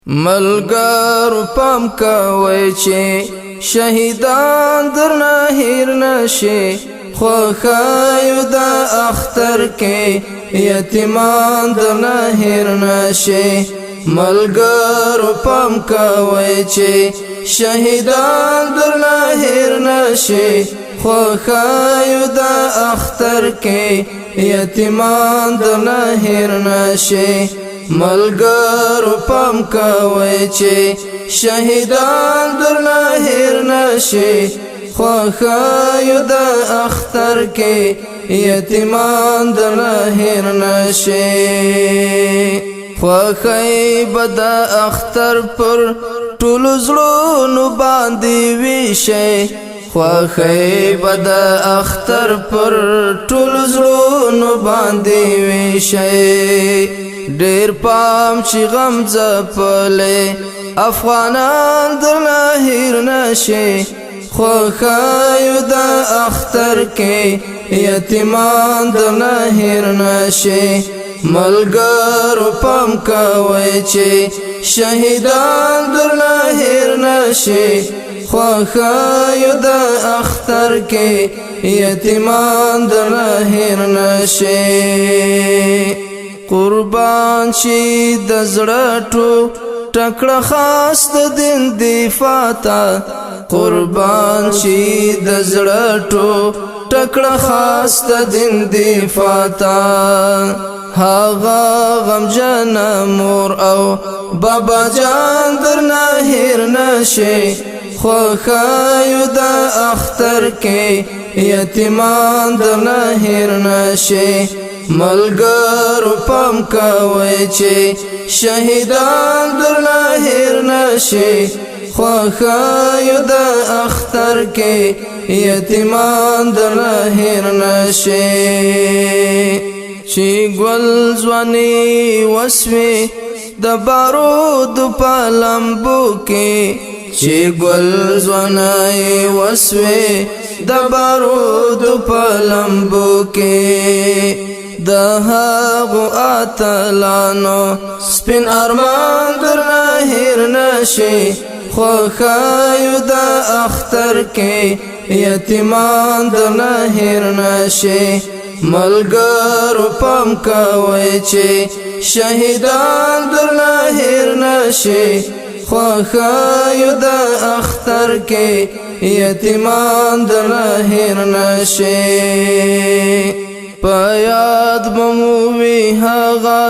ملګرو پام کوئ چې شهیدان درنه هیر نشي خوښیو د اختر کې یتیمان درنه هیر نشي ملګرو پام کوئ چې شهیدان درنه هیر نشي خوښیو د اختر کې یتیمان درنه هیر نشي ملګرو پام کوئ چې شهیدان درنه هیر نشي خوښیو د اختر کې یتیمان درنه هیر نشي خوښی به د اختر پر ټولو زړونو باندې ویشي خوښی به د اختر پر ټولو زړونو باندې ویشي ډیر پام چې غم ځپلی افغانان درنه هیر نشي خوښیو د اختر کې یتیمان درنه هیر نشي ملګرو پام کوئ چې شهیدان درنه هیر نشي خوښیو د اختر کې یتیمان درنه هیر نشي قربان شي د زړه ټکړه خاص د دین دفاع ته قربان شي د زړه ټکړه خاص د دین دفاع ته هغه غمجن مور او بابا جان درنه هیر نشي خوښیو د اختر کې یتیمان درنه هیر نشي ملګرو پام کوئ چې شهیدان درنه هیر نشي خوښیو د اختر کې یتیمان درنه هیر نشي چې ګل ځواني وسوي د بارود په لمبو کې چې ګل ځواني وسوي د بارود په لمبو کې د هغو اتلانو سپین ارمان درنه هیر نشي خوښیو د اختر کې یتیمان درنه هیر نشي ملګرو پام کوئ چې شهیدان درنه هیر نشي خوښیو د اختر کې یتیمان درنه هیر نشي په یاد بموي هغه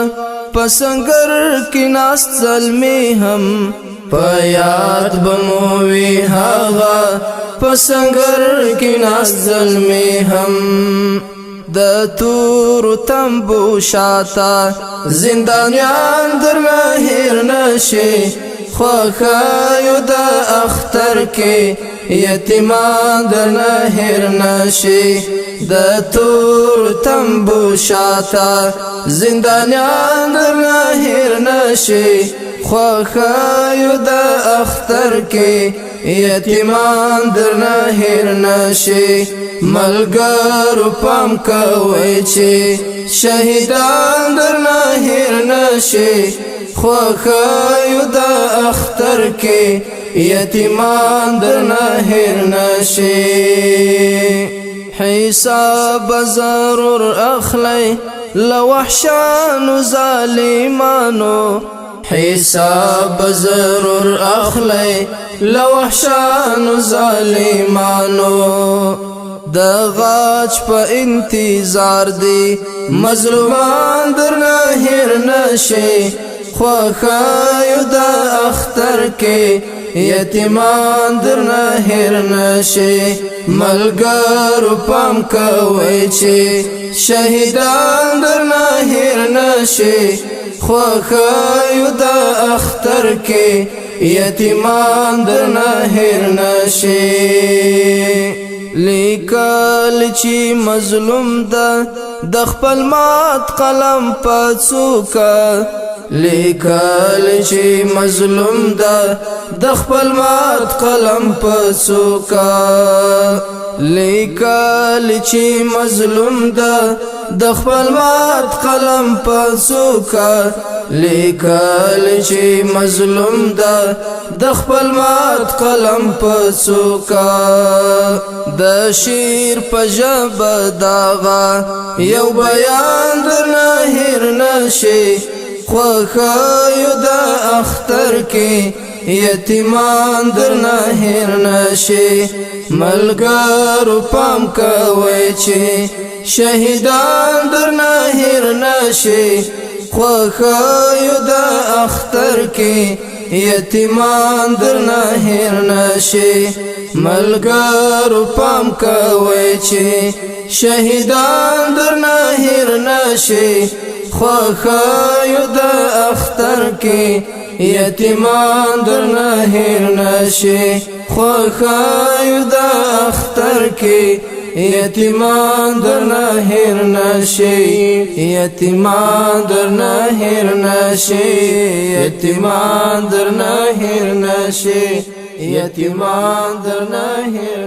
په سنگر کې ناست زلمي هم په یاد بموي هغه په سنگر کې ناست زلمي هم د تور تنبو شاته زندانیان درنه هیر نشي خوښیو د اختر کې یتیمان درنه هیر نشي د تور تنبو شاته زندانیان درنه هیر نشي خوښیو د اختر کې یتیمان درنه هیر نشي ملګرو پام کوئ چې شهیدان درنه هیر نشي خوښیو د اختر کې یتیمان درنه هیر نشي حساب ضرور اخلی لوحشانو ظالمانو حساب ضرور اخلی لوحشانو ظالمانو د غاچ په انتظار دی مظلومان درنه هیر نشي خوښیو د اختر کې یتیمان درنه هیر نشي ملګرو پام کوئ چې شهیدان درنه هیر نشي خوښیو د اختر کې یتیمان درنه هیر نشي لیکل چې مظلوم ده د خپل مات قلم په څوکه لیکل چې مظلوم ده د خپل مات قلم په څوکه لیکل چې مظلوم ده د خپل مات قلم په څوکه لیکل چې مظلوم ده د خپل مات قلم په څوکه د شیر په ژبه داغه یو بیان درنه هیر نشي خوښیو د اختر کې یتیمان درنه هیر نشي ملګرو پام کوئ چې شهیدان درنه هیر نشي خوښیو د اختر کې یتیمان درنه هیر نشي ملګرو پام کوئ چې شهیدان درنه هیر نشي خوښیو د اختر کې یتیمان درنه هیر نشي خوښیو د اختر کې یتیمان درنه هیر نشي یتیمان درنه هیر نشي یتیمان درنه هیر نشي یتیمان درنه هیر